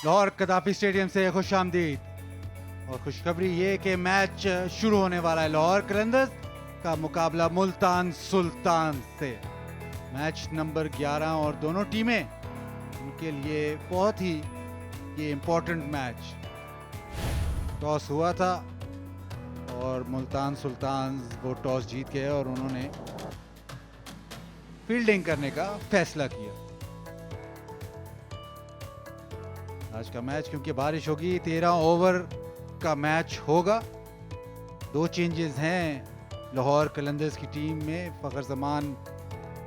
Lahore कदाफी stadium से खुशामदीद। और खुशखबरी ये कि मैच शुरू होने वाला है। लाहौर कलंदर्स का मुकाबला मुल्तान सुल्तान से। मैच नंबर 11 और दोनों टीमें उनके लिए बहुत ही ये इम्पोर्टेंट मैच। टॉस हुआ था और मुल्तान सुल्तान वो टॉस जीत गए और उन्होंने फील्डिंग करने का फैसला किया। आज का मैच क्योंकि बारिश होगी 13 ओवर का मैच होगा। 2 चेंजेस हैं लाहौर कलंदर्स की टीम में। फ़खर जमान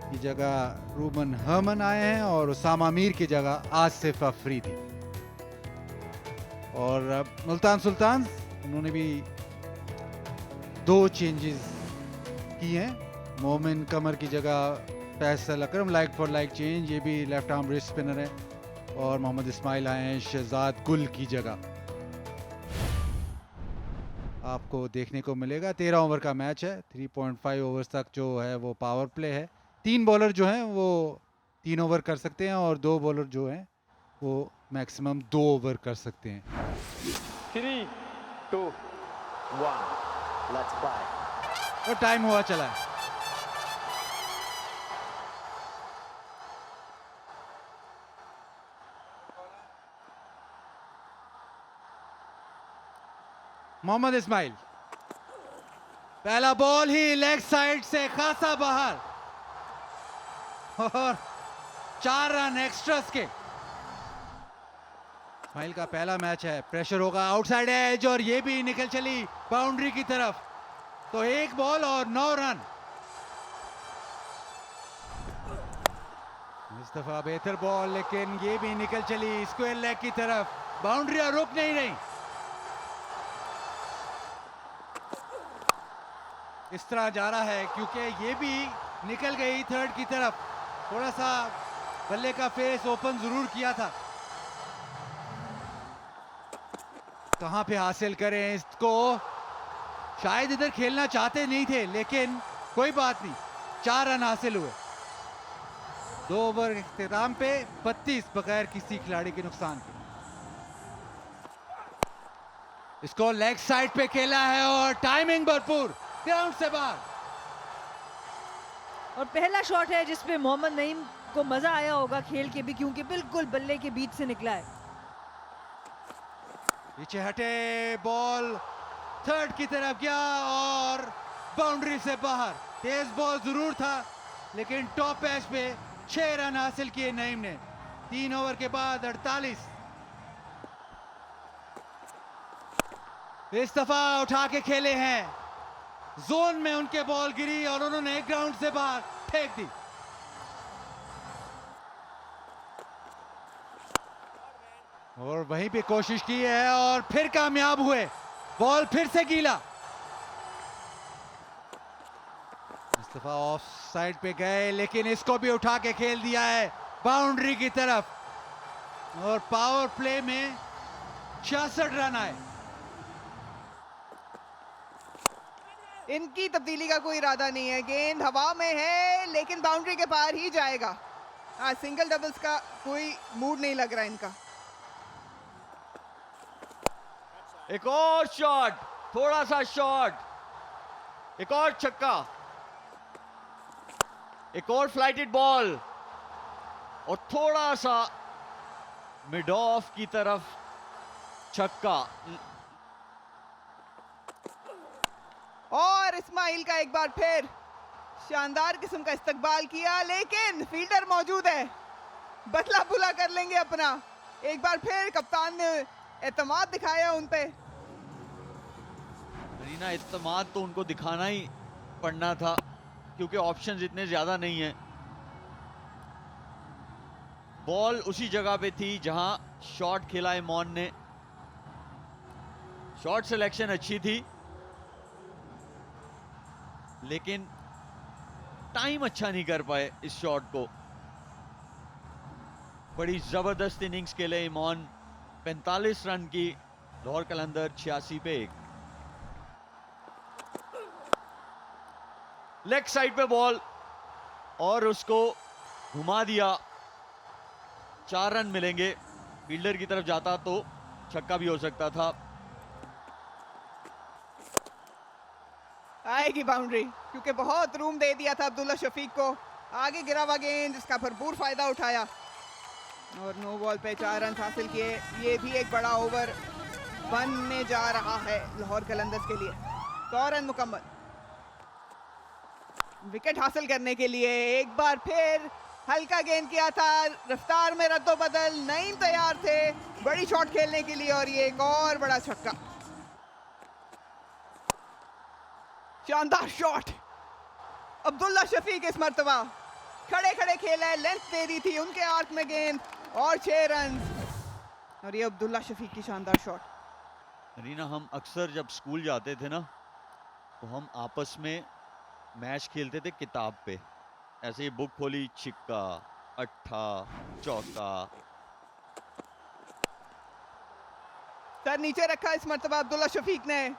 की जगह रूबन हरमन आए हैं और उसामा मीर की जगह आसिफ अफरीदी। और मुल्तान सुल्तान उन्होंने भी 2 चेंजेस किए हैं। मोमिन कमर की जगह फैसल अकरम, लाइक फॉर लाइक चेंज, ये भी लेफ्ट आर्म रिस्ट स्पिनर है। और मोहम्मद इस्माइल आए हैं शहजाद गुल की जगह। आपको देखने को मिलेगा 13 ओवर का मैच है। 3.5 ओवर्स तक जो है वो पावर प्ले है। 3 बॉलर जो हैं वो 3 ओवर कर सकते हैं और 2 बॉलर जो हैं वो मैक्सिमम 2 ओवर कर सकते हैं। 3, 2, 1, let's play। और टाइम हुआ चला है। मोहम्मद इस्माइल, पहला बॉल ही लेग साइड से खासा बाहर और 4 रन एक्स्ट्रास के। इस्माइल का पहला मैच है। प्रेशर होगा आउटसाइड एज और ये भी निकल चली बाउंड्री की तरफ। तो 1 बॉल और 9 रन। इस दफा बेहतर बॉल, लेकिन ये भी निकल चली स्क्वायर लेग की तरफ। बाउंड्रियां रुक नहीं रही। इस तरह जा रहा है क्योंकि ये भी निकल गई थर्ड की तरफ। थोड़ा सा बल्ले का फेस ओपन जरूर किया था। कहां पे हासिल करें इसको। शायद इधर खेलना चाहते नहीं थे, लेकिन कोई बात नहीं, 4 रन हासिल हुए। 2 ओवर इख्तिताम पे 32 बगैर किसी खिलाड़ी के नुकसान के। इसको लेग साइड पे खेला है और टाइमिंग भरपूर, ग्राउंड से बाहर। और पहला शॉट है जिसपे मोहम्मद नईम को मजा आया होगा खेल के भी, क्योंकि बिल्कुल बल्ले के बीच से निकला है। पीछे हटे, बॉल थर्ड की तरफ गया और बाउंड्री से बाहर। तेज बॉल जरूर था, लेकिन टॉप एज पे 6 रन हासिल किए नईम ने 3 ओवर के बाद 48। इस दफा उठा के खेले हैं। जोन में उनके बॉल गिरी और उन्होंने ग्राउंड से बाहर फेंक दी। और वहीं पे कोशिश की है और फिर कामयाब हुए। बॉल फिर से गीला। इस दफा ऑफ साइड पे गए, लेकिन इसको भी उठा के खेल दिया है बाउंड्री की तरफ। और पावर प्ले में 66 रन आए। इनकी तब्दीली का कोई इरादा नहीं है। गेंद हवा में है लेकिन बाउंड्री के पार ही जाएगा। हाँ, सिंगल डबल्स का कोई मूड नहीं लग रहा इनका। एक और शॉट, थोड़ा सा शॉट, एक और छक्का, एक और फ्लाइटेड बॉल और थोड़ा सा मिड ऑफ की तरफ छक्का। और इस्माइल का एक बार फिर शानदार किस्म का इस्तकबाल किया, लेकिन फील्डर मौजूद है, बदला बुला कर लेंगे अपना। एक बार फिर कप्तान ने एतमाद दिखाया उन पे। रीना, एतमाद तो उनको दिखाना ही पड़ना था क्योंकि ऑप्शंस इतने ज्यादा नहीं हैं। बॉल उसी जगह पे थी जहां शॉट खेला है मॉन ने। शॉट सिलेक्शन अच्छी थी, लेकिन टाइम अच्छा नहीं कर पाए इस शॉट को। बड़ी जबरदस्त इनिंग्स खेले इमॉन। 45 रन की, लाहौर कलंदर 86 पे 1। लेग साइड पे बॉल और उसको घुमा दिया। 4 रन मिलेंगे। फील्डर की तरफ जाता तो छक्का भी हो सकता था। आएगी बाउंड्री, क्योंकि बहुत रूम दे दिया था अब्दुल्ला शफीक को। आगे गिरा हुआ गेंद, जिसका भरपूर फायदा उठाया और नो बॉल पे 4 रन हासिल किए। ये भी एक बड़ा ओवर बनने जा रहा है लाहौर कलंदर्स के लिए। 100 रन मुकम्मल। विकेट हासिल करने के लिए एक बार फिर हल्का गेंद किया था, रफ्तार में रद्दोबदल, नईम तैयार थे बड़ी शॉट खेलने के लिए और ये एक और बड़ा छक्का। शानदार शॉट अब्दुल्ला शफीक इस मर्तबा खड़े खड़े खेला है, लेंथ दे दी थी उनके आर्क में गेंद और 6 रन। और ये अब्दुल्ला शफीक की शानदार शॉट। रीना, हम अक्सर जब स्कूल जाते थे ना तो हम आपस में मैच खेलते थे किताब पे। ऐसे ही बुक खोली, छिक्का, अट्ठा, चौका। सर नीचे रखा इस मर्तबा अब्दुल्ला शफीक ने,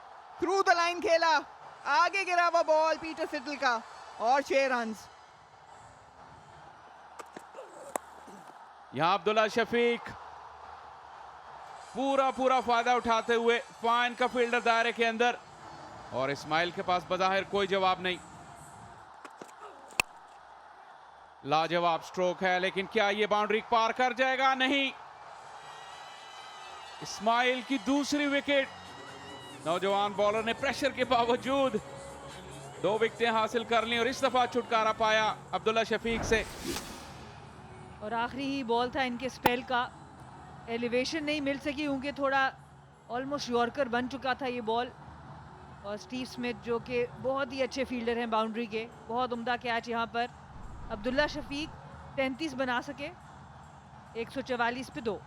थ्रू द लाइन खेला, आगे गिरा हुआ बॉल पीटर सिडल का और 6 रन। यहां अब्दुल्ला शफीक पूरा फायदा उठाते हुए फाइन का फील्डर दायरे के अंदर, और इस्माइल के पास बज़ाहिर कोई जवाब नहीं। लाजवाब स्ट्रोक है, लेकिन क्या ये बाउंड्री पार कर जाएगा? नहीं। इस्माइल की दूसरी विकेट। नौजवान बॉलर ने प्रेशर के बावजूद 2 विकेटें हासिल कर ली और इस दफा छुटकारा पाया अब्दुल्ला शफीक से। और आखिरी ही बॉल था इनके स्पेल का, एलिवेशन नहीं मिल सकी क्योंकि थोड़ा ऑलमोस्ट यॉर्कर बन चुका था ये बॉल। और स्टीव स्मिथ जो कि बहुत ही अच्छे फील्डर हैं बाउंड्री के, बहुत उम्दा कैच यहाँ पर। अब्दुल्ला शफीक 33 बना सके, 144 पे 2।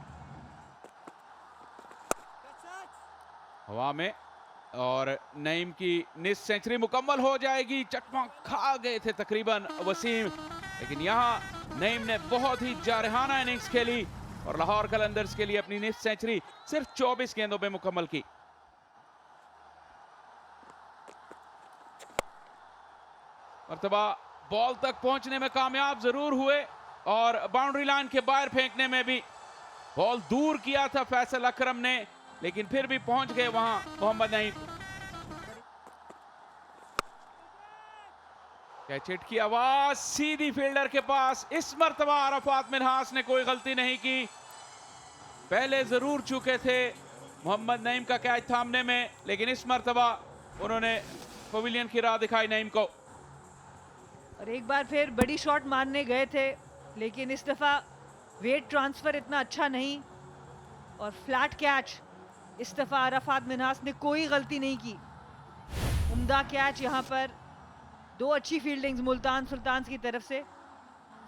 हवा में और नईम की निस सेंचुरी मुकम्मल हो जाएगी। चकमा खा गए थे तकरीबन वसीम, लेकिन यहां नईम ने बहुत ही जारहाना इनिंग्स खेली और लाहौर कलंदर्स के लिए अपनी निस सेंचुरी सिर्फ 24 गेंदों में मुकम्मल की। मर्तबा बॉल तक पहुंचने में कामयाब जरूर हुए और बाउंड्री लाइन के बाहर फेंकने में भी बॉल दूर किया था फैसल अकरम ने, लेकिन फिर भी पहुंच गए वहां मोहम्मद नईम। कैच हिट की आवाज सीधी फील्डर के पास। इस मर्तबा अरफात मिन्हास ने कोई गलती नहीं की। पहले जरूर चुके थे मोहम्मद नईम का कैच थामने में, लेकिन इस मर्तबा उन्होंने पवेलियन की राह दिखाई नईम को। और एक बार फिर बड़ी शॉट मारने गए थे, लेकिन इस दफ़ा वेट ट्रांसफ़र इतना अच्छा नहीं और फ्लैट कैच। इस दफ़ा अरफात मिन्हास ने कोई गलती नहीं की, उम्दा कैच यहाँ पर। 2 अच्छी फील्डिंग्स मुल्तान सुल्तान की तरफ से।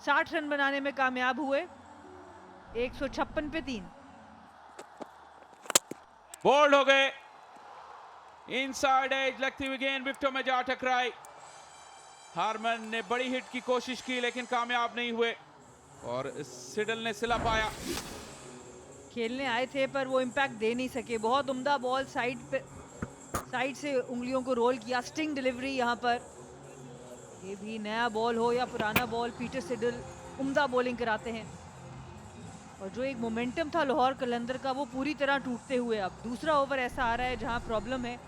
60 रन बनाने में कामयाब हुए, 156 पे 3। बोल्ड हो गए। इनसाइड एज लगती हुई गेंद विकेटों में जा टकराई। हारमन ने बड़ी हिट की कोशिश की लेकिन कामयाब नहीं हुए और सिडल ने सिला पाया। खेलने आए थे पर वो इम्पैक्ट दे नहीं सके। बहुत उम्दा बॉल साइड से उंगलियों को रोल किया, स्टिंग डिलीवरी यहाँ पर। ये भी नया बॉल हो या पुराना बॉल, पीटर सिडल उम्दा बॉलिंग कराते हैं। और जो एक मोमेंटम था लाहौर कलंदर का, वो पूरी तरह टूटते हुए अब दूसरा ओवर ऐसा आ रहा है जहां प्रॉब्लम है।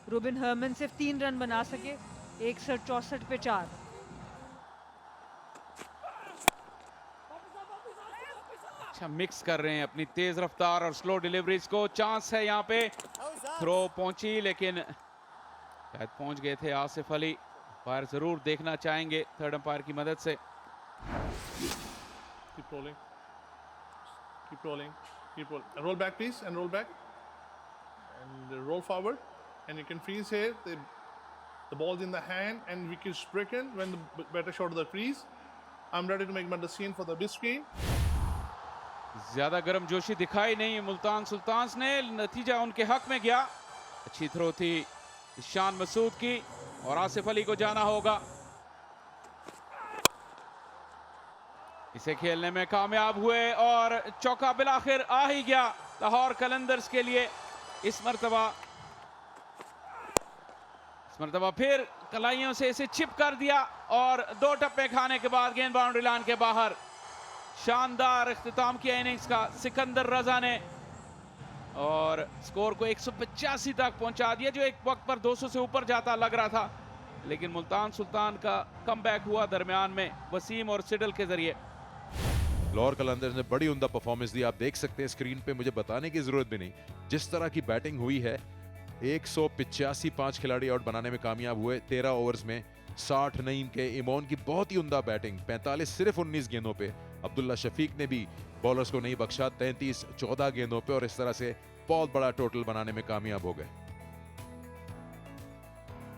रुबिन हर्मन सिर्फ 3 रन बना सके, 164 पे 4। अच्छा मिक्स कर रहे हैं अपनी तेज रफ्तार और स्लो डिलीवरीज को। चांस है यहाँ पे, थ्रो पहुंची लेकिन शायद पहुंच गए थे आसिफ अली। फायर जरूर देखना चाहेंगे थर्ड अंपायर की मदद से। Keep rolling. Keep rolling. Keep roll. Roll back, please, and roll back. And roll forward. And you can freeze here. The ball's in the hand, and wicket's broken when the batter shot of the crease. I'm ready to make my decision for the big screen. ज्यादा गर्मजोशी दिखाई नहीं मुल्तान सुल्तान ने, नतीजा उनके हक में गया। अच्छी थ्रो थी ईशान मसूद की और आसिफ अली को जाना होगा। इसे खेलने में कामयाब हुए और चौका बिलाखिर आ ही गया लाहौर कलंदर्स के लिए। इस मर्तबा फिर कलाइयों से इसे चिप कर दिया और 2 टप्पे खाने के बाद गेंद बाउंड्री लाइन के बाहर। शानदार इख्तिताम किया इनिंग्स का सिकंदर रजा ने और स्कोर को 185 तक पहुंचा दिया, जो एक वक्त पर 200 से ऊपर जाता लग रहा था, लेकिन मुल्तान सुल्तान का कमबैक हुआ दरमियान में वसीम और सिडल के जरिए। लाहौर कलंदर्स ने बड़ी उम्दा परफॉर्मेंस दी। आप देख सकते हैं स्क्रीन पे, मुझे बताने की जरूरत भी नहीं जिस तरह की बैटिंग हुई है। 185 5 खिलाड़ी आउट बनाने में कामयाब हुए 13 ओवर्स में। 60 नईम के, इमोन की बहुत ही उम्दा बैटिंग, 45 सिर्फ 19 गेंदों पे। अब्दुल्ला शफीक ने भी बॉलर्स को नहीं बख्शा, 33 14 गेंदों पे, और इस तरह से बहुत बड़ा टोटल बनाने में कामयाब हो गए।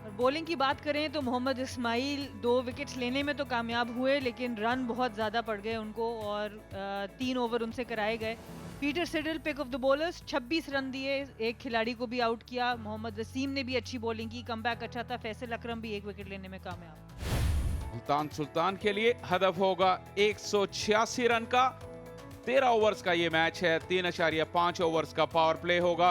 और बॉलिंग की बात करें तो मोहम्मद इस्माइल 2 विकेट्स लेने में तो कामयाब हुए, लेकिन रन बहुत ज़्यादा पड़ गए उनको और 3 ओवर उनसे कराए गए। Peter Siddle pick of the bowlers, 26 run दिए, एक खिलाड़ी को भी आउट किया। मोहम्मद वसीम ने भी अच्छी बॉलिंग की, कमबैक अच्छा था। फैसल अकरम भी 1 विकेट लेने में कामयाब। मुल्तान सुल्तान के लिए हदफ होगा 186 रन का। 13 ओवर्स का ये मैच है, 3.5 ओवर्स का पावर प्ले होगा।